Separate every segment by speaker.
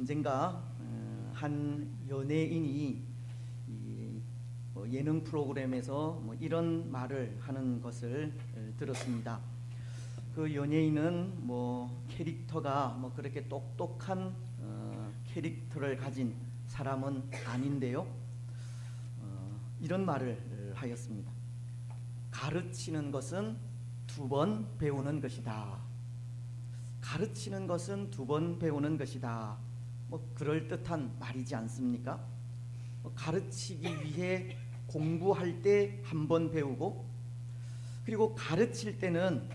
Speaker 1: 언젠가 한 연예인이 예능 프로그램에서 이런 말을 하는 것을 들었습니다. 그 연예인은 캐릭터가 그렇게 똑똑한 캐릭터를 가진 사람은 아닌데요. 이런 말을 하였습니다. 가르치는 것은 2번 배우는 것이다. 가르치는 것은 2번 배우는 것이다. 그럴듯한 말이지 않습니까? 가르치기 위해 공부할 때 1번 배우고, 그리고 가르칠 때는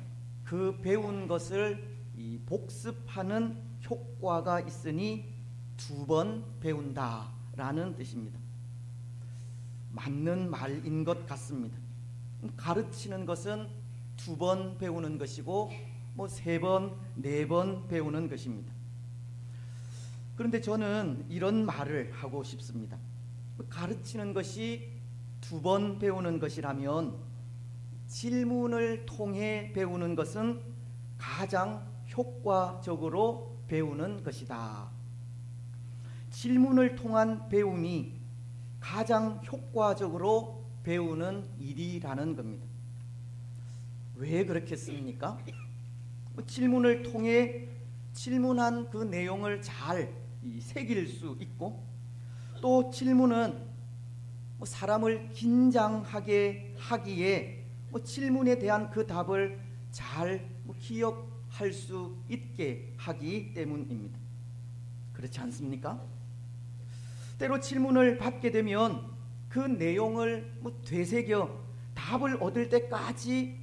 Speaker 1: 그 배운 것을 복습하는 효과가 있으니 2번 배운다라는 뜻입니다. 맞는 말인 것 같습니다. 가르치는 것은 2번 배우는 것이고 3번, 4번 배우는 것입니다. 그런데 저는 이런 말을 하고 싶습니다. 가르치는 것이 2번 배우는 것이라면 질문을 통해 배우는 것은 가장 효과적으로 배우는 것이다. 질문을 통한 배움이 가장 효과적으로 배우는 일이라는 겁니다. 왜 그렇겠습니까? 질문을 통해 질문한 그 내용을 잘 새길 수 있고, 또 질문은 사람을 긴장하게 하기에 질문에 대한 그 답을 잘 기억할 수 있게 하기 때문입니다. 그렇지 않습니까? 때로 질문을 받게 되면 그 내용을 되새겨 답을 얻을 때까지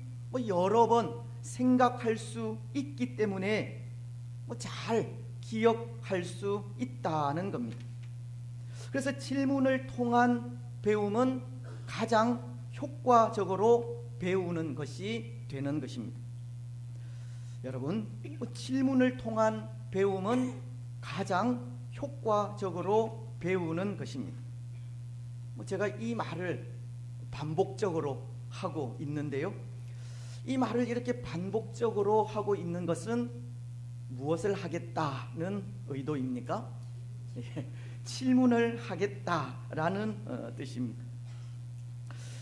Speaker 1: 여러 번 생각할 수 있기 때문에 잘 기억할 수 있다는 겁니다. 그래서 질문을 통한 배움은 가장 효과적으로 배우는 것이 되는 것입니다. 여러분, 질문을 통한 배움은 가장 효과적으로 배우는 것입니다. 제가 이 말을 반복적으로 하고 있는데요. 이 말을 이렇게 반복적으로 하고 있는 것은 무엇을 하겠다는 의도입니까? 질문을 하겠다라는 뜻입니다.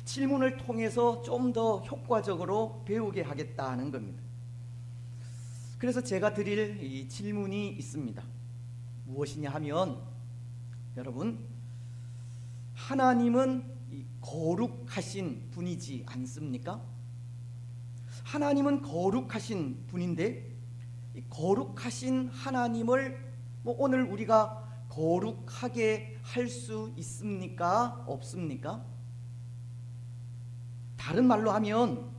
Speaker 1: 질문을 통해서 좀 더 효과적으로 배우게 하겠다는 겁니다. 그래서 제가 드릴 이 질문이 있습니다. 무엇이냐 하면, 여러분, 하나님은 거룩하신 분이지 않습니까? 하나님은 거룩하신 분인데, 거룩하신 하나님을 오늘 우리가 거룩하게 할 수 있습니까? 없습니까? 다른 말로 하면,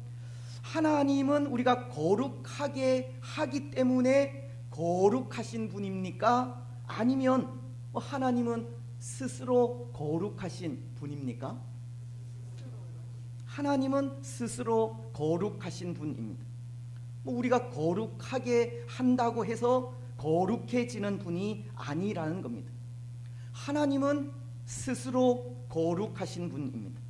Speaker 1: 하나님은 우리가 거룩하게 하기 때문에 거룩하신 분입니까? 아니면 하나님은 스스로 거룩하신 분입니까? 하나님은 스스로 거룩하신 분입니다. 우리가 거룩하게 한다고 해서 거룩해지는 분이 아니라는 겁니다. 하나님은 스스로 거룩하신 분입니다.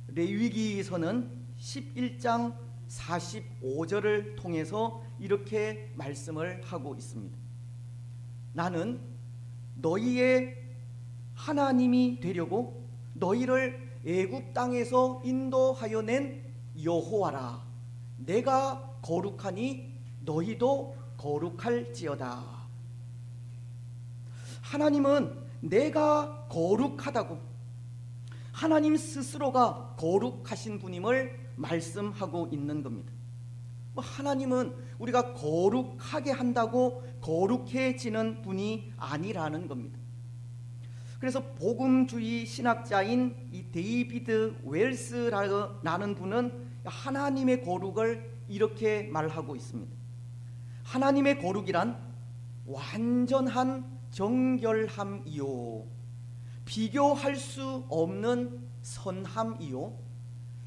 Speaker 1: 레위기서는 11장 45절을 통해서 이렇게 말씀을 하고 있습니다. 나는 너희의 하나님이 되려고 너희를 애굽 땅에서 인도하여 낸 여호와라. 내가 거룩하니 너희도 거룩할지어다. 하나님은 내가 거룩하다고, 하나님 스스로가 거룩하신 분임을 말씀하고 있는 겁니다. 하나님은 우리가 거룩하게 한다고 거룩해지는 분이 아니라는 겁니다. 그래서 복음주의 신학자인 이 데이비드 웰스라는 분은 하나님의 거룩을 이렇게 말하고 있습니다. 하나님의 거룩이란 완전한 정결함이요, 비교할 수 없는 선함이요,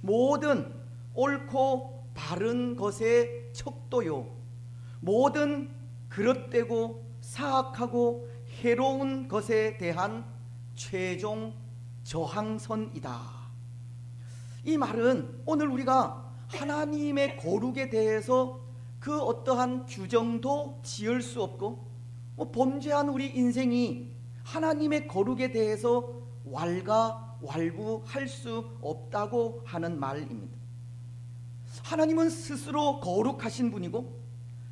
Speaker 1: 모든 옳고 바른 것의 척도요, 모든 그릇되고 사악하고 해로운 것에 대한 최종 저항선이다. 이 말은 오늘 우리가 하나님의 거룩에 대해서 그 어떠한 규정도 지을 수 없고 범죄한 우리 인생이 하나님의 거룩에 대해서 왈가왈부할 수 없다고 하는 말입니다. 하나님은 스스로 거룩하신 분이고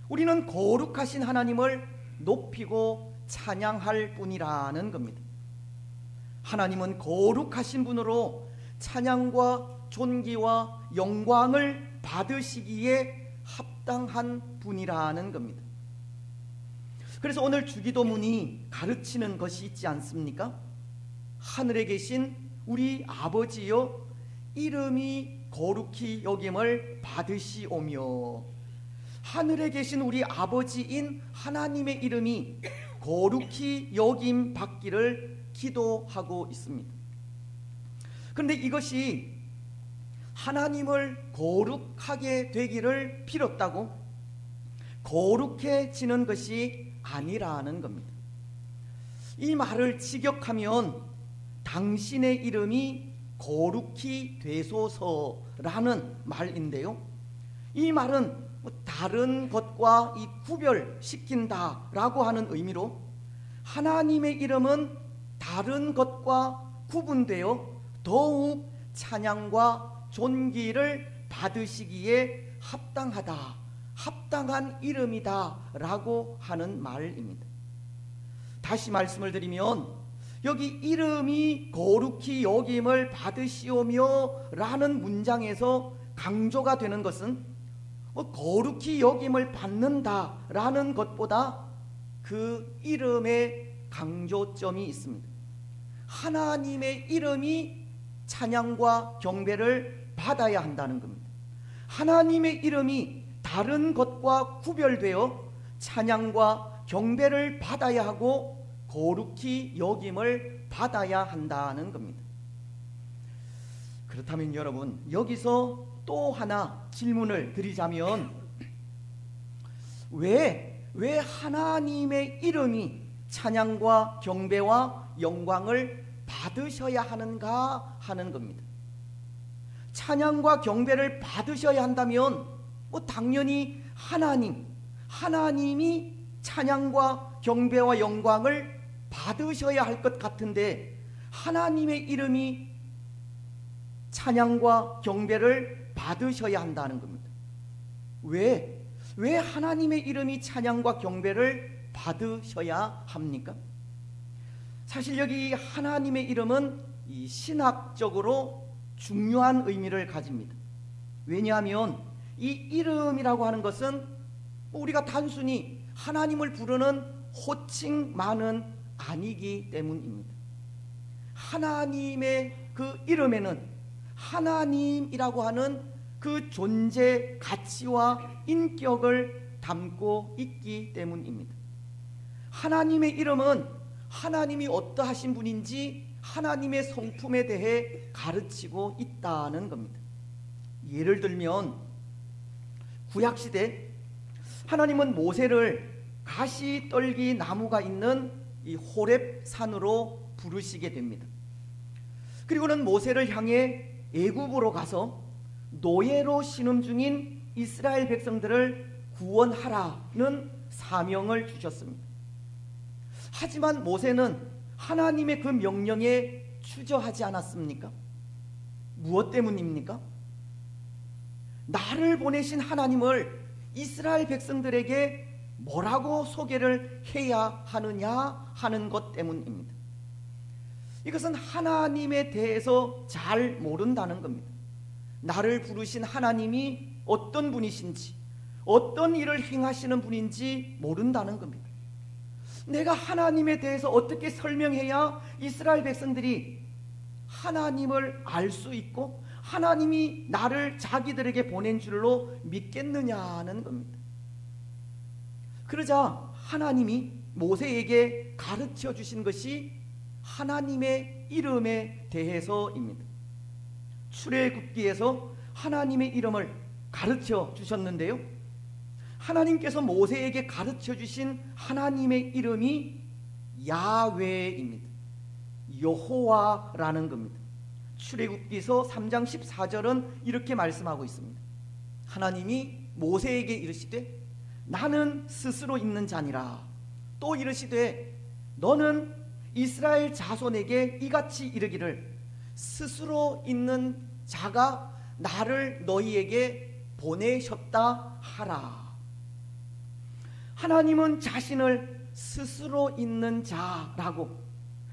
Speaker 1: 우리는 거룩하신 하나님을 높이고 찬양할 뿐이라는 겁니다. 하나님은 거룩하신 분으로 찬양과 존귀와 영광을 받으시기에 합당한 분이라는 겁니다. 그래서 오늘 주기도문이 가르치는 것이 있지 않습니까? 하늘에 계신 우리 아버지여 이름이 거룩히 여김을 받으시오며, 하늘에 계신 우리 아버지인 하나님의 이름이 거룩히 여김 받기를 기도하고 있습니다. 그런데 이것이 하나님을 거룩하게 되기를 빌었다고 거룩해지는 것이 아니라는 겁니다. 이 말을 직역하면 당신의 이름이 거룩히 되소서라는 말인데요, 이 말은 다른 것과 이 구별시킨다라고 하는 의미로 하나님의 이름은 다른 것과 구분되어 더욱 찬양과 존귀를 받으시기에 합당하다, 합당한 이름이다 라고 하는 말입니다. 다시 말씀을 드리면 여기 이름이 거룩히 여김을 받으시오며 라는 문장에서 강조가 되는 것은 거룩히 여김을 받는다 라는 것보다 그 이름에 강조점이 있습니다. 하나님의 이름이 찬양과 경배를 받아야 한다는 겁니다. 하나님의 이름이 다른 것과 구별되어 찬양과 경배를 받아야 하고 거룩히 여김을 받아야 한다는 겁니다. 그렇다면 여러분, 여기서 또 하나 질문을 드리자면 왜 하나님의 이름이 찬양과 경배와 영광을 받으셔야 하는가 하는 겁니다. 찬양과 경배를 받으셔야 한다면 당연히 하나님이 찬양과 경배와 영광을 받으셔야 할 것 같은데 하나님의 이름이 찬양과 경배를 받으셔야 한다는 겁니다. 왜 하나님의 이름이 찬양과 경배를 받으셔야 합니까? 사실 여기 하나님의 이름은 이 신학적으로 중요한 의미를 가집니다. 왜냐하면 이 이름이라고 하는 것은 우리가 단순히 하나님을 부르는 호칭만은 아니기 때문입니다. 하나님의 그 이름에는 하나님이라고 하는 그 존재 가치와 인격을 담고 있기 때문입니다. 하나님의 이름은 하나님이 어떠하신 분인지 하나님의 성품에 대해 가르치고 있다는 겁니다. 예를 들면 구약시대 하나님은 모세를 가시떨기 나무가 있는 이 호렙 산으로 부르시게 됩니다. 그리고는 모세를 향해 애굽으로 가서 노예로 신음 중인 이스라엘 백성들을 구원하라는 사명을 주셨습니다. 하지만 모세는 하나님의 그 명령에 추저하지 않았습니까? 무엇 때문입니까? 나를 보내신 하나님을 이스라엘 백성들에게 뭐라고 소개를 해야 하느냐 하는 것 때문입니다. 이것은 하나님에 대해서 잘 모른다는 겁니다. 나를 부르신 하나님이 어떤 분이신지, 어떤 일을 행하시는 분인지 모른다는 겁니다. 내가 하나님에 대해서 어떻게 설명해야 이스라엘 백성들이 하나님을 알 수 있고 하나님이 나를 자기들에게 보낸 줄로 믿겠느냐는 겁니다. 그러자 하나님이 모세에게 가르쳐 주신 것이 하나님의 이름에 대해서입니다. 출애굽기에서 하나님의 이름을 가르쳐 주셨는데요, 하나님께서 모세에게 가르쳐 주신 하나님의 이름이 야훼입니다. 여호와라는 겁니다. 출애굽기서 3장 14절은 이렇게 말씀하고 있습니다. 하나님이 모세에게 이르시되 나는 스스로 있는 자니라 또 이르시되 너는 이스라엘 자손에게 이같이 이르기를 스스로 있는 자가 나를 너희에게 보내셨다 하라. 하나님은 자신을 스스로 있는 자라고,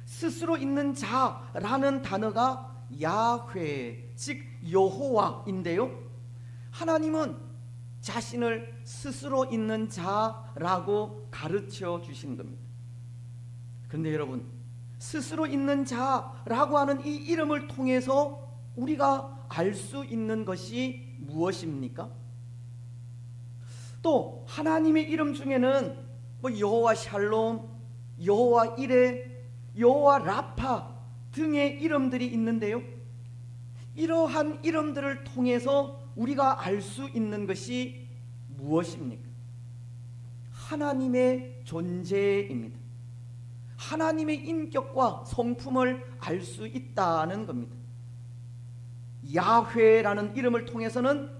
Speaker 1: 스스로 있는 자라는 단어가 야훼, 즉 여호와인데요, 하나님은 자신을 스스로 있는 자라고 가르쳐 주신 겁니다. 그런데 여러분, 스스로 있는 자라고 하는 이 이름을 통해서 우리가 알 수 있는 것이 무엇입니까? 또 하나님의 이름 중에는 여호와 샬롬, 여호와 이레, 여호와 라파 등의 이름들이 있는데요, 이러한 이름들을 통해서 우리가 알 수 있는 것이 무엇입니까? 하나님의 존재입니다. 하나님의 인격과 성품을 알 수 있다는 겁니다. 야훼라는 이름을 통해서는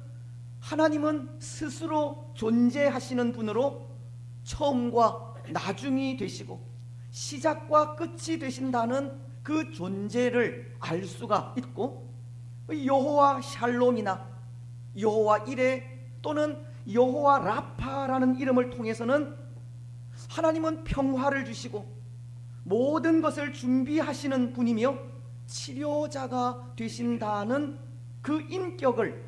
Speaker 1: 하나님은 스스로 존재하시는 분으로 처음과 나중이 되시고 시작과 끝이 되신다는 그 존재를 알 수가 있고, 여호와 샬롬이나 여호와 이레 또는 여호와 라파라는 이름을 통해서는 하나님은 평화를 주시고 모든 것을 준비하시는 분이며 치료자가 되신다는 그 인격을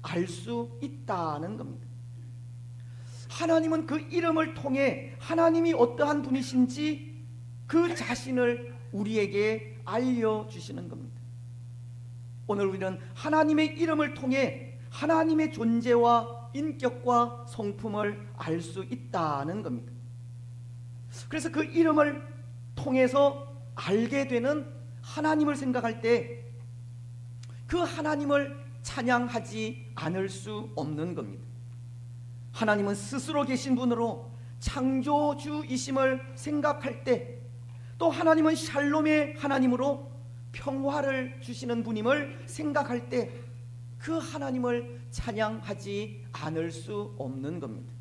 Speaker 1: 알 수 있다는 겁니다. 하나님은 그 이름을 통해 하나님이 어떠한 분이신지 그 자신을 우리에게 알려주시는 겁니다. 오늘 우리는 하나님의 이름을 통해 하나님의 존재와 인격과 성품을 알 수 있다는 겁니다. 그래서 그 이름을 통해서 알게 되는 하나님을 생각할 때 그 하나님을 찬양하지 않을 수 없는 겁니다. 하나님은 스스로 계신 분으로 창조주이심을 생각할 때, 또 하나님은 샬롬의 하나님으로 평화를 주시는 분임을 생각할 때 그 하나님을 찬양하지 않을 수 없는 겁니다.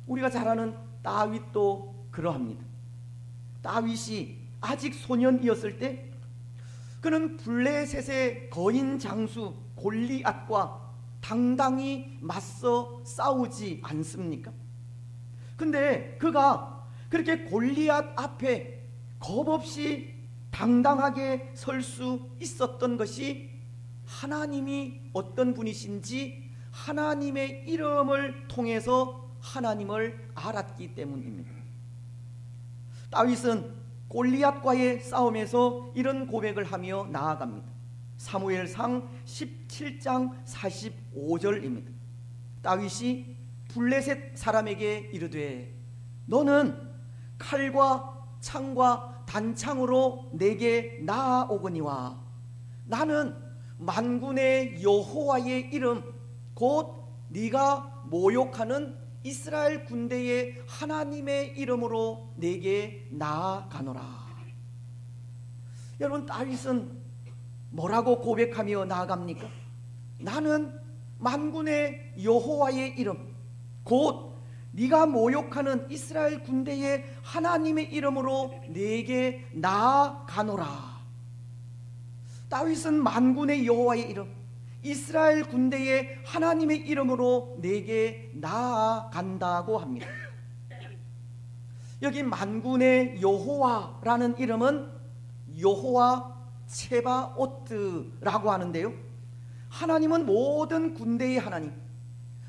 Speaker 1: 우리가 잘 아는 다윗도 그러합니다. 다윗이 아직 소년이었을 때 그는 블레셋의 거인 장수 골리앗과 당당히 맞서 싸우지 않습니까? 근데 그가 그렇게 골리앗 앞에 겁없이 당당하게 설 수 있었던 것이 하나님이 어떤 분이신지 하나님의 이름을 통해서 하나님을 알았기 때문입니다. 다윗은 골리앗과의 싸움에서 이런 고백을 하며 나아갑니다. 사무엘상 17장 45절입니다. 다윗이 블레셋 사람에게 이르되 너는 칼과 창과 단창으로 내게 나아오거니와 나는 만군의 여호와의 이름 곧 네가 모욕하는 이스라엘 군대의 하나님의 이름으로 내게 나아가노라. 여러분, 다윗은 뭐라고 고백하며 나아갑니까? 나는 만군의 여호와의 이름 곧 네가 모욕하는 이스라엘 군대의 하나님의 이름으로 내게 나아가노라. 다윗은 만군의 여호와의 이름, 이스라엘 군대의 하나님의 이름으로 내게 나아간다고 합니다. 여기 만군의 여호와라는 이름은 여호와 체바오트라고 하는데요, 하나님은 모든 군대의 하나님,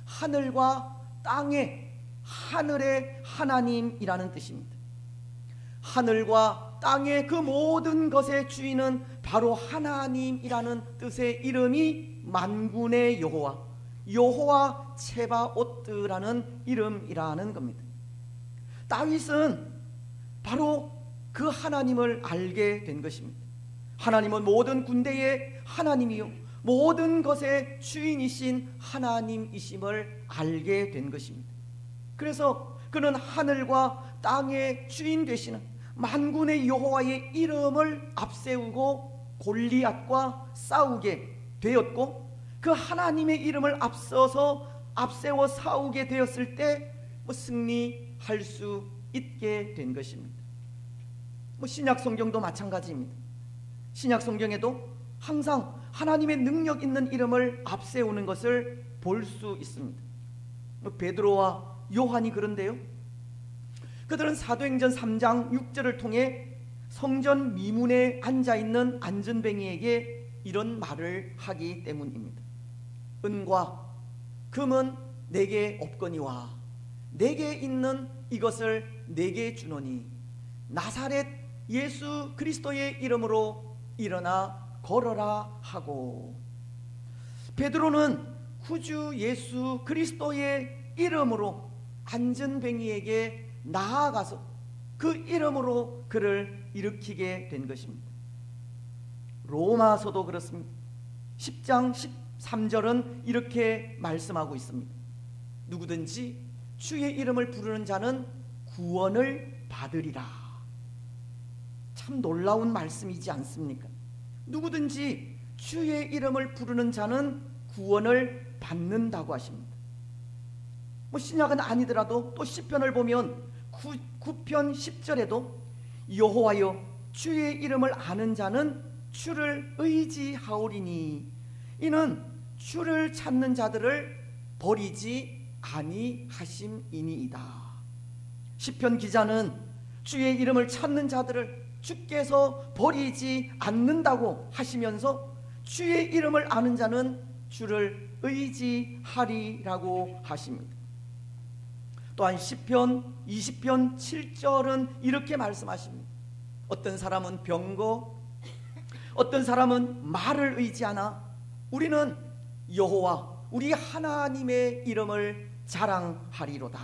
Speaker 1: 하늘과 땅의 하늘의 하나님이라는 뜻입니다. 하늘과 땅의 그 모든 것의 주인은 바로 하나님이라는 뜻의 이름이 만군의 여호와, 여호와 체바오트라는 이름이라는 겁니다. 다윗은 바로 그 하나님을 알게 된 것입니다. 하나님은 모든 군대의 하나님이요 모든 것의 주인이신 하나님이심을 알게 된 것입니다. 그래서 그는 하늘과 땅의 주인 되시는 만군의 여호와의 이름을 앞세우고 골리앗과 싸우게 되었고, 그 하나님의 이름을 앞세워 싸우게 되었을 때 승리할 수 있게 된 것입니다. 신약 성경도 마찬가지입니다. 신약 성경에도 항상 하나님의 능력 있는 이름을 앞세우는 것을 볼 수 있습니다. 베드로와 요한이 그런데요, 그들은 사도행전 3장 6절을 통해 성전 미문에 앉아있는 안전뱅이에게 이런 말을 하기 때문입니다. 은과 금은 내게 없거니와 내게 있는 이것을 내게 주노니 나사렛 예수 그리스도의 이름으로 일어나 걸어라 하고, 베드로는 구주 예수 그리스도의 이름으로 안전뱅이에게 나아가서 그 이름으로 그를 일으키게 된 것입니다. 로마서도 그렇습니다. 10장 13절은 이렇게 말씀하고 있습니다. 누구든지 주의 이름을 부르는 자는 구원을 받으리라. 참 놀라운 말씀이지 않습니까? 누구든지 주의 이름을 부르는 자는 구원을 받는다고 하십니다. 신약은 아니더라도 또 시편을 보면 9편 10절에도 여호와여 주의 이름을 아는 자는 주를 의지하오리니 이는 주를 찾는 자들을 버리지 아니하심이니이다. 시편 기자는 주의 이름을 찾는 자들을 주께서 버리지 않는다고 하시면서 주의 이름을 아는 자는 주를 의지하리라고 하십니다. 또한 시편 20편 7절은 이렇게 말씀하십니다. 어떤 사람은 병거, 어떤 사람은 말을 의지하나 우리는 여호와 우리 하나님의 이름을 자랑하리로다.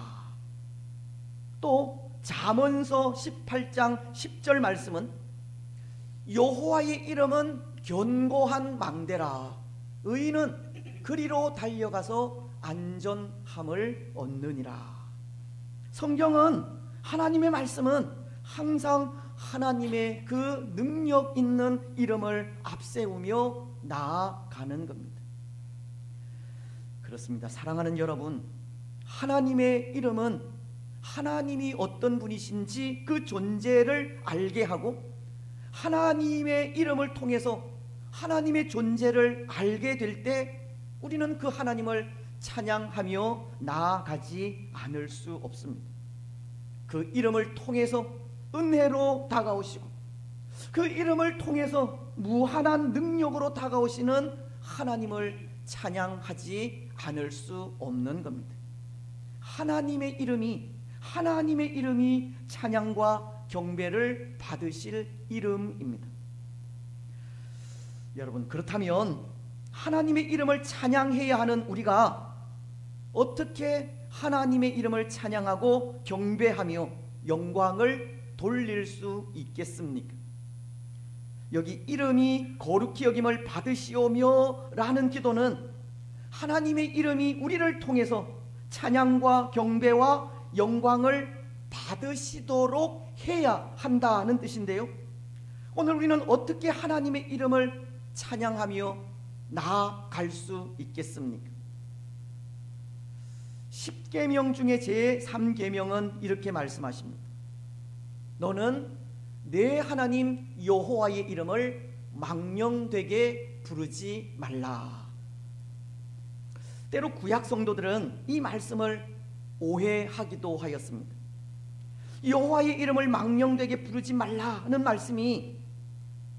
Speaker 1: 또 잠언서 18장 10절 말씀은 여호와의 이름은 견고한 망대라 의인은 그리로 달려가서 안전함을 얻느니라. 성경은, 하나님의 말씀은 항상 하나님의 그 능력 있는 이름을 앞세우며 나아가는 겁니다. 그렇습니다. 사랑하는 여러분, 하나님의 이름은 하나님이 어떤 분이신지 그 존재를 알게 하고, 하나님의 이름을 통해서 하나님의 존재를 알게 될 때 우리는 그 하나님을 찬양하며 나아가지 않을 수 없습니다. 그 이름을 통해서 은혜로 다가오시고 그 이름을 통해서 무한한 능력으로 다가오시는 하나님을 찬양하지 않을 수 없는 겁니다. 하나님의 이름이 찬양과 경배를 받으실 이름입니다. 여러분, 그렇다면 하나님의 이름을 찬양해야 하는 우리가 어떻게 하나님의 이름을 찬양하고 경배하며 영광을 돌릴 수 있겠습니까? 여기 이름이 거룩히 여김을 받으시오며 라는 기도는 하나님의 이름이 우리를 통해서 찬양과 경배와 영광을 받으시도록 해야 한다는 뜻인데요, 오늘 우리는 어떻게 하나님의 이름을 찬양하며 나아갈 수 있겠습니까? 10계명 중에 제3계명은 이렇게 말씀하십니다. 너는 내 하나님 여호와의 이름을 망령되게 부르지 말라. 때로 구약 성도들은 이 말씀을 오해하기도 하였습니다. 여호와의 이름을 망령되게 부르지 말라는 말씀이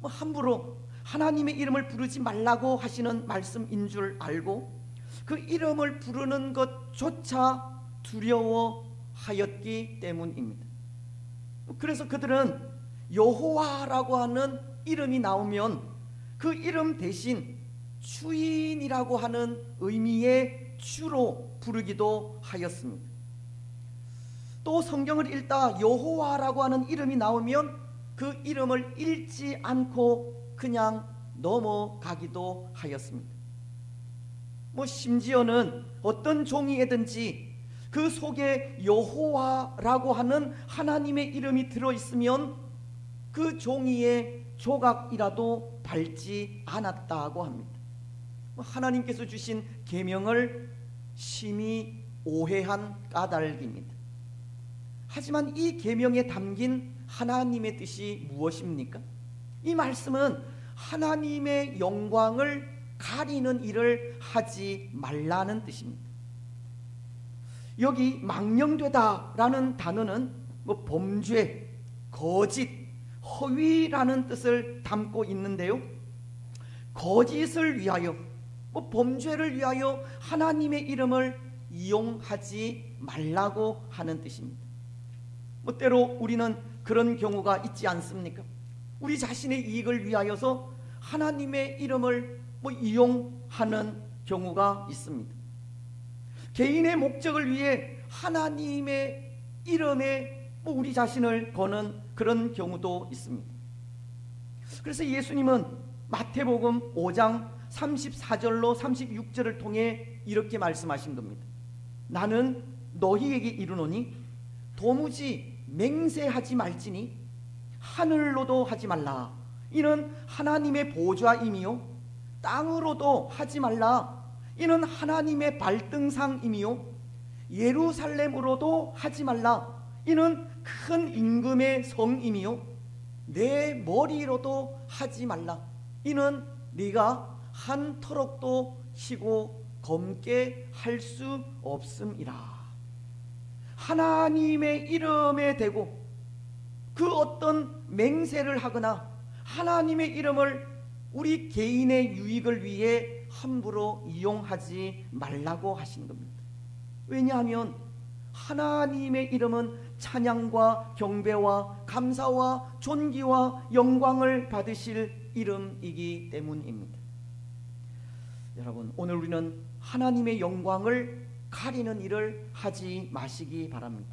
Speaker 1: 함부로 하나님의 이름을 부르지 말라고 하시는 말씀인 줄 알고 그 이름을 부르는 것조차 두려워하였기 때문입니다. 그래서 그들은 여호와라고 하는 이름이 나오면 그 이름 대신 주인이라고 하는 의미의 주로 부르기도 하였습니다. 또 성경을 읽다 여호와라고 하는 이름이 나오면 그 이름을 읽지 않고 그냥 넘어가기도 하였습니다. 심지어는 어떤 종이에든지 그 속에 여호와라고 하는 하나님의 이름이 들어있으면 그 종이의 조각이라도 밟지 않았다고 합니다. 하나님께서 주신 계명을 심히 오해한 까닭입니다. 하지만 이 계명에 담긴 하나님의 뜻이 무엇입니까? 이 말씀은 하나님의 영광을 가리는 일을 하지 말라는 뜻입니다. 여기 망령되다라는 단어는 범죄, 거짓, 허위라는 뜻을 담고 있는데요, 거짓을 위하여, 범죄를 위하여 하나님의 이름을 이용하지 말라고 하는 뜻입니다. 때로 우리는 그런 경우가 있지 않습니까? 우리 자신의 이익을 위하여서 하나님의 이름을 이용하는 경우가 있습니다. 개인의 목적을 위해 하나님의 이름에 우리 자신을 거는 그런 경우도 있습니다. 그래서 예수님은 마태복음 5장 34절로 36절을 통해 이렇게 말씀하신 겁니다. 나는 너희에게 이르노니 도무지 맹세하지 말지니 하늘로도 하지 말라. 이는 하나님의 보좌임이요 땅으로도 하지 말라. 이는 하나님의 발등상임이요 예루살렘으로도 하지 말라. 이는 큰 임금의 성임이요 내 머리로도 하지 말라. 이는 네가 한 터럭도 치고 검게 할 수 없음이라. 하나님의 이름에 대고 그 어떤 맹세를 하거나 하나님의 이름을 우리 개인의 유익을 위해 함부로 이용하지 말라고 하신 겁니다. 왜냐하면 하나님의 이름은 찬양과 경배와 감사와 존귀와 영광을 받으실 이름이기 때문입니다. 여러분, 오늘 우리는 하나님의 영광을 가리는 일을 하지 마시기 바랍니다.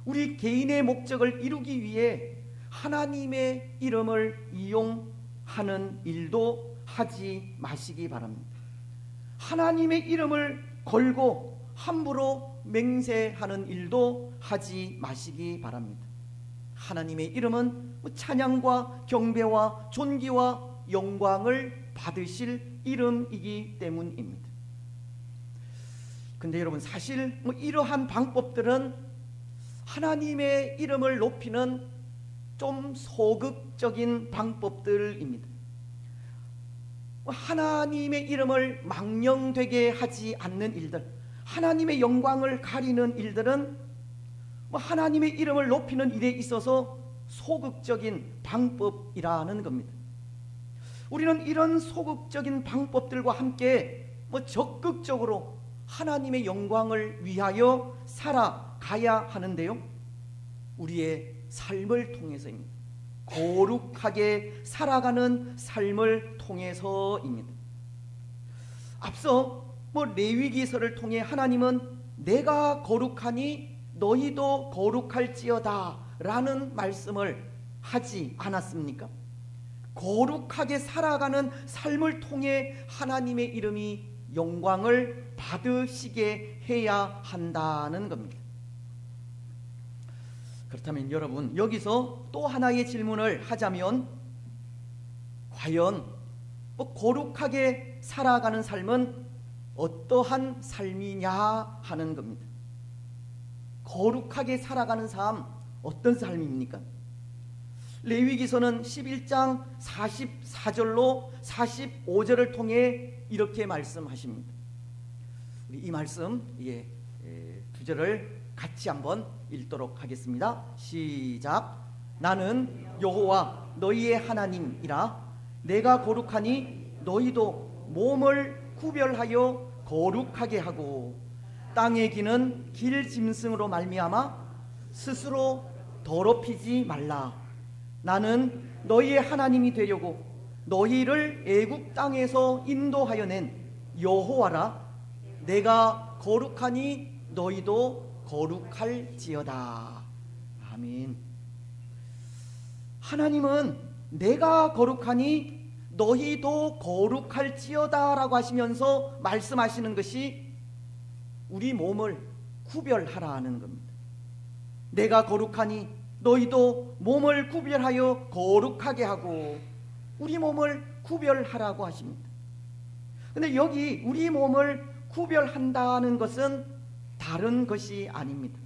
Speaker 1: 우리 개인의 목적을 이루기 위해 하나님의 이름을 이용하는 일도 하지 마시기 바랍니다. 하나님의 이름을 걸고 함부로 맹세하는 일도 하지 마시기 바랍니다. 하나님의 이름은 찬양과 경배와 존귀와 영광을 받으실 이름이기 때문입니다. 근데 여러분, 사실 이러한 방법들은 하나님의 이름을 높이는 좀 소극적인 방법들입니다. 하나님의 이름을 망령되게 하지 않는 일들, 하나님의 영광을 가리는 일들은 하나님의 이름을 높이는 일에 있어서 소극적인 방법이라는 겁니다. 우리는 이런 소극적인 방법들과 함께 적극적으로 하나님의 영광을 위하여 살아가야 하는데요, 우리의 삶을 통해서입니다. 거룩하게 살아가는 삶을 통해서입니다. 앞서 레위기서를 통해 하나님은 내가 거룩하니 너희도 거룩할지어다 라는 말씀을 하지 않았습니까? 거룩하게 살아가는 삶을 통해 하나님의 이름이 영광을 받으시게 해야 한다는 겁니다. 그렇다면 여러분, 여기서 또 하나의 질문을 하자면, 과연 거룩하게 살아가는 삶은 어떠한 삶이냐 하는 겁니다. 거룩하게 살아가는 삶, 어떤 삶입니까? 레위기서는 11장 44절로 45절을 통해 이렇게 말씀하십니다. 우리 이 말씀 두 절을 같이 한번 읽도록 하겠습니다. 시작. 나는 여호와 너희의 하나님이라. 내가 거룩하니 너희도 몸을 구별하여 거룩하게 하고 땅에 기는 길 짐승으로 말미암아 스스로 더럽히지 말라. 나는 너희의 하나님이 되려고 너희를 애굽 땅에서 인도하여 낸 여호와라. 내가 거룩하니 너희도 거룩할지어다. 아멘. 하나님은 내가 거룩하니 너희도 거룩할지어다 라고 하시면서 말씀하시는 것이 우리 몸을 구별하라는 겁니다. 내가 거룩하니 너희도 몸을 구별하여 거룩하게 하고 우리 몸을 구별하라고 하십니다. 그런데 여기 우리 몸을 구별한다는 것은 다른 것이 아닙니다.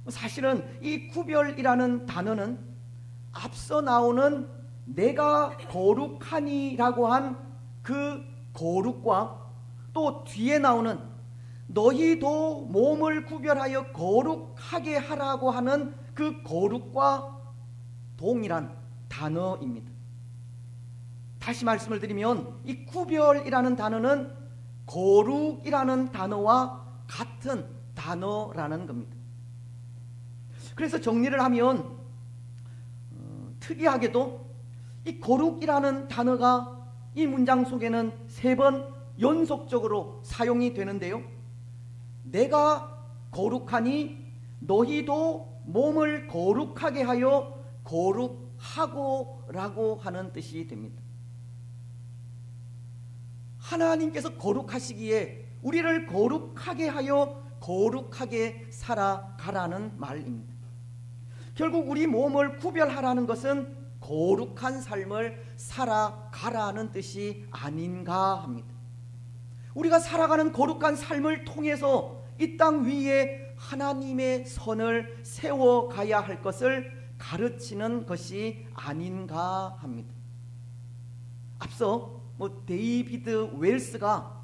Speaker 1: 사실은 이 구별이라는 단어는 앞서 나오는 내가 거룩하니라고 한 그 거룩과 또 뒤에 나오는 너희도 몸을 구별하여 거룩하게 하라고 하는 그 거룩과 동일한 단어입니다. 다시 말씀을 드리면 이 구별이라는 단어는 거룩이라는 단어와 같은 단어라는 겁니다. 그래서 정리를 하면 특이하게도 이 거룩이라는 단어가 이 문장 속에는 3번 연속적으로 사용이 되는데요. 내가 거룩하니 너희도 몸을 거룩하게 하여 거룩하고 라고 하는 뜻이 됩니다. 하나님께서 거룩하시기에 우리를 거룩하게 하여 거룩하게 살아가라는 말입니다. 결국 우리 몸을 구별하라는 것은 거룩한 삶을 살아가라는 뜻이 아닌가 합니다. 우리가 살아가는 거룩한 삶을 통해서 이 땅 위에 하나님의 선을 세워가야 할 것을 가르치는 것이 아닌가 합니다. 앞서 데이비드 웰스가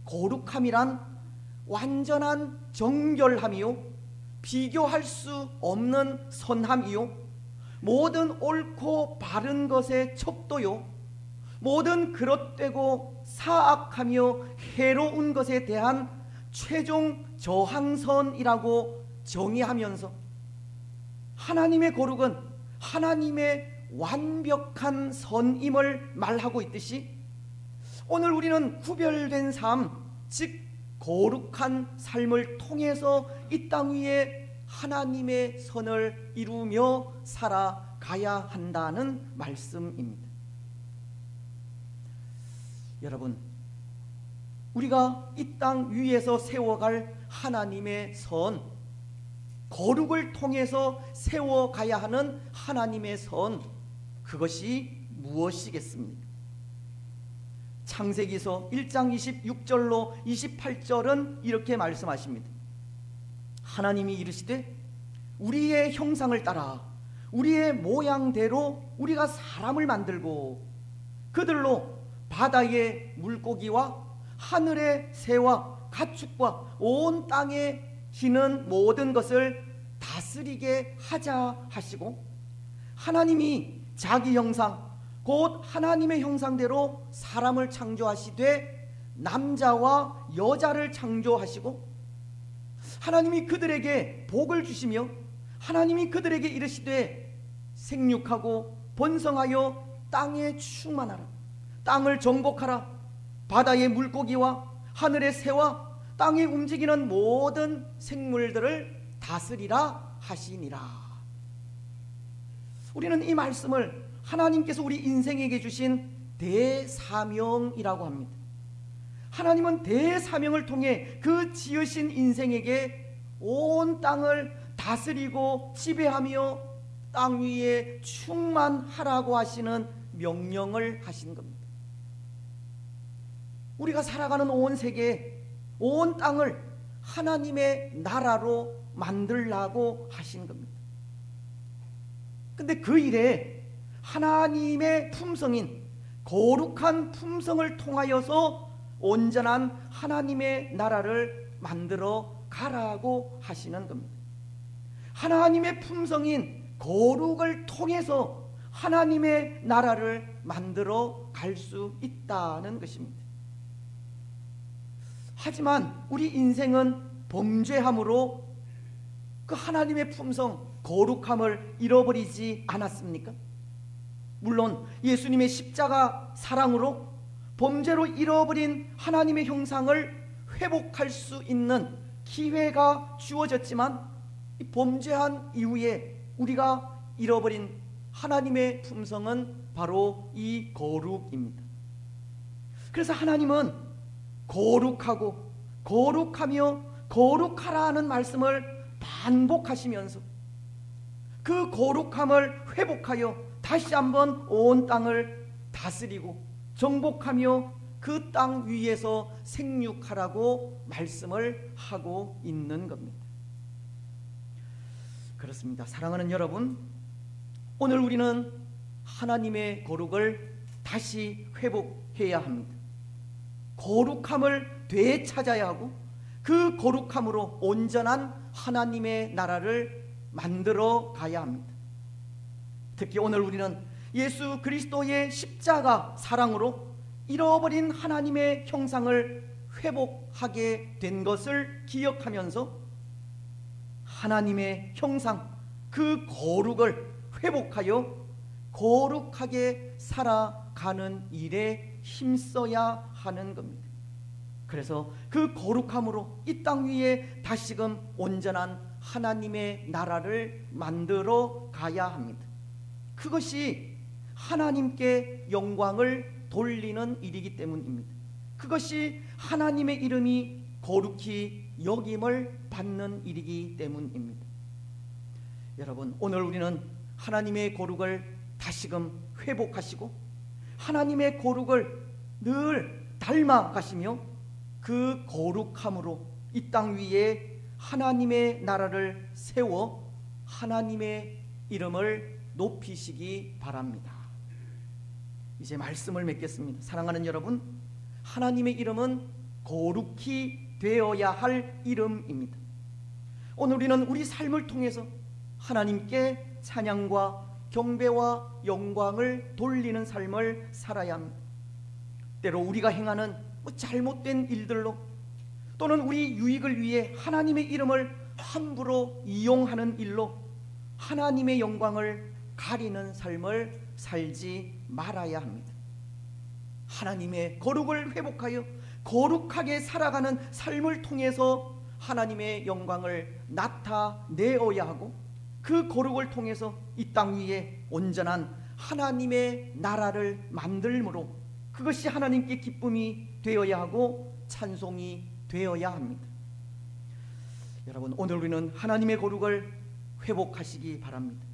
Speaker 1: 거룩함이란 완전한 정결함이요, 비교할 수 없는 선함이요, 모든 옳고 바른 것의 척도요, 모든 그릇되고 사악하며 해로운 것에 대한 최종 저항선이라고 정의하면서 하나님의 거룩은 하나님의 완벽한 선임을 말하고 있듯이 오늘 우리는 구별된 삶, 즉 거룩한 삶을 통해서 이 땅 위에 하나님의 선을 이루며 살아가야 한다는 말씀입니다. 여러분, 우리가 이 땅 위에서 세워갈 하나님의 선, 거룩을 통해서 세워가야 하는 하나님의 선, 그것이 무엇이겠습니까? 창세기서 1장 26절로 28절은 이렇게 말씀하십니다. 하나님이 이르시되 우리의 형상을 따라 우리의 모양대로 우리가 사람을 만들고 그들로 바다의 물고기와 하늘의 새와 가축과 온 땅에 기는 모든 것을 다스리게 하자 하시고, 하나님이 자기 형상 곧 하나님의 형상대로 사람을 창조하시되 남자와 여자를 창조하시고, 하나님이 그들에게 복을 주시며 하나님이 그들에게 이르시되 생육하고 번성하여 땅에 충만하라, 땅을 정복하라, 바다의 물고기와 하늘의 새와 땅에 움직이는 모든 생물들을 다스리라 하시니라. 우리는 이 말씀을 하나님께서 우리 인생에게 주신 대사명이라고 합니다. 하나님은 대사명을 통해 그 지으신 인생에게 온 땅을 다스리고 지배하며 땅 위에 충만하라고 하시는 명령을 하신 겁니다. 우리가 살아가는 온 세계, 온 땅을 하나님의 나라로 만들라고 하신 겁니다. 근데 그 일에 하나님의 품성인 거룩한 품성을 통하여서 온전한 하나님의 나라를 만들어 가라고 하시는 겁니다. 하나님의 품성인 거룩을 통해서 하나님의 나라를 만들어 갈 수 있다는 것입니다. 하지만 우리 인생은 범죄함으로 그 하나님의 품성, 거룩함을 잃어버리지 않았습니까? 물론 예수님의 십자가 사랑으로 범죄로 잃어버린 하나님의 형상을 회복할 수 있는 기회가 주어졌지만, 이 범죄한 이후에 우리가 잃어버린 하나님의 품성은 바로 이 거룩입니다. 그래서 하나님은 거룩하고 거룩하며 거룩하라는 말씀을 반복하시면서 그 거룩함을 회복하여 다시 한번 온 땅을 다스리고 정복하며 그 땅 위에서 생육하라고 말씀을 하고 있는 겁니다. 그렇습니다. 사랑하는 여러분, 오늘 우리는 하나님의 거룩을 다시 회복해야 합니다. 거룩함을 되찾아야 하고 그 거룩함으로 온전한 하나님의 나라를 만들어 가야 합니다. 특히 오늘 우리는 예수 그리스도의 십자가 사랑으로 잃어버린 하나님의 형상을 회복하게 된 것을 기억하면서 하나님의 형상, 그 거룩을 회복하여 거룩하게 살아가는 일에 힘써야 하는 겁니다. 그래서 그 거룩함으로 이 땅 위에 다시금 온전한 하나님의 나라를 만들어 가야 합니다. 그것이 하나님께 영광을 돌리는 일이기 때문입니다. 그것이 하나님의 이름이 거룩히 여김을 받는 일이기 때문입니다. 여러분, 오늘 우리는 하나님의 거룩을 다시금 회복하시고 하나님의 거룩을 늘 닮아가시며 그 거룩함으로 이 땅 위에 하나님의 나라를 세워 하나님의 이름을 높이시기 바랍니다. 이제 말씀을 맺겠습니다. 사랑하는 여러분, 하나님의 이름은 거룩히 되어야 할 이름입니다. 오늘 우리는 우리 삶을 통해서 하나님께 찬양과 경배와 영광을 돌리는 삶을 살아야 합니다. 때로 우리가 행하는 잘못된 일들로 또는 우리 유익을 위해 하나님의 이름을 함부로 이용하는 일로 하나님의 영광을 가리는 삶을 살지 말아야 합니다. 하나님의 거룩을 회복하여 거룩하게 살아가는 삶을 통해서 하나님의 영광을 나타내어야 하고 그 거룩을 통해서 이 땅 위에 온전한 하나님의 나라를 만들므로 그것이 하나님께 기쁨이 되어야 하고 찬송이 되어야 합니다. 여러분, 오늘 우리는 하나님의 거룩을 회복하시기 바랍니다.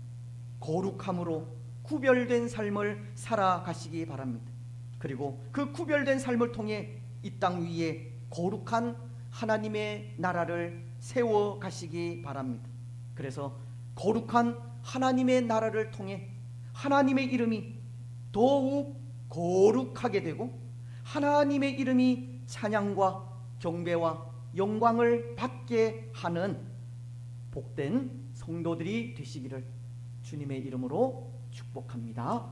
Speaker 1: 거룩함으로 구별된 삶을 살아가시기 바랍니다. 그리고 그 구별된 삶을 통해 이 땅 위에 거룩한 하나님의 나라를 세워가시기 바랍니다. 그래서 거룩한 하나님의 나라를 통해 하나님의 이름이 더욱 거룩하게 되고 하나님의 이름이 찬양과 경배와 영광을 받게 하는 복된 성도들이 되시기를 주님의 이름으로 축복합니다.